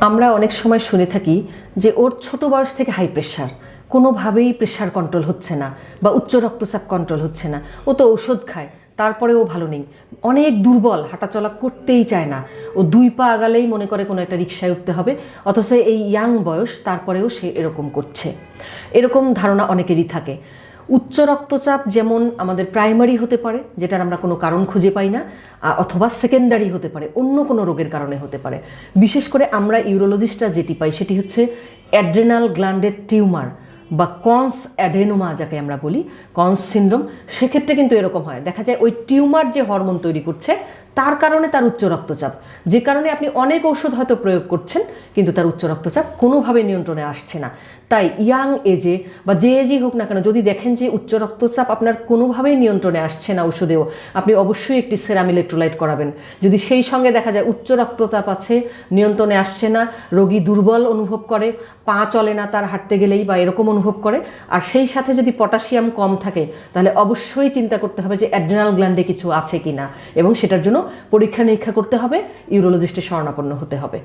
আমরা অনেক সময় শুনে থাকি যে ওর ছোট বয়স থেকে হাই প্রেশার, কোনোভাবেই প্রেশার কন্ট্রোল হচ্ছে না বা উচ্চ রক্তচাপ কন্ট্রোল হচ্ছে না, ও তো ঔষধ খায় তারপরেও ভালো নেই, অনেক দুর্বল, হাঁটাচলা করতেই চায় না, ও 2 পা আগালেই মনে করে কোনো একটা রিকশায় উঠতে হবে, অথচ এই ইয়াং বয়স তারপরেও সে এরকম করছে। এরকম ধারণা অনেকেরই থাকে। উচ্চ রক্তচাপ যেমন আমাদের প্রাইমারি হতে পারে, যেটার আমরা কোনো কারণ খুঁজে পাই না, অথবা সেকেন্ডারি হতে পারে, অন্য কোনো রোগের কারণে হতে পারে। বিশেষ করে আমরা ইউরোলজিস্টরা যেটি পাই সেটি হচ্ছে অ্যাড্রেনাল গ্ল্যান্ডের টিউমার বা কনস অ্যাডেনোমা, যাকে আমরা বলি কনস সিনড্রোম। সেক্ষেত্রে কিন্তু এরকম হয়, দেখা যায় ওই টিউমার যে হরমোন তৈরি করছে তার কারণে তার উচ্চ রক্তচাপ, যে কারণে আপনি অনেক ঔষধ হয়তো প্রয়োগ করছেন কিন্তু তার উচ্চ রক্তচাপ কোনোভাবে নিয়ন্ত্রণে আসছে না। তাই ইয়াং এজে বা যে এজই হোক না কেন, যদি দেখেন যে উচ্চ রক্তচাপ আপনার কোনোভাবেই নিয়ন্ত্রণে আসছে না ওষুধেও, আপনি অবশ্যই একটি সেরাম ইলেকট্রোলাইট করাবেন। যদি সেই সঙ্গে দেখা যায় উচ্চ রক্তচাপ আছে, নিয়ন্ত্রণে আসছে না, রোগী দুর্বল অনুভব করে, পা চলে না তার হাঁটতে গেলেই বা এরকম অনুভব করে, আর সেই সাথে যদি পটাশিয়াম কম থাকে, তাহলে অবশ্যই চিন্তা করতে হবে যে অ্যাড্রেনাল গ্ল্যান্ডে কিছু আছে কি না, এবং সেটার জন্য পরীক্ষা নিরীক্ষা করতে হবে, ইউরোলজিস্টের শরণাপন্ন হতে হবে।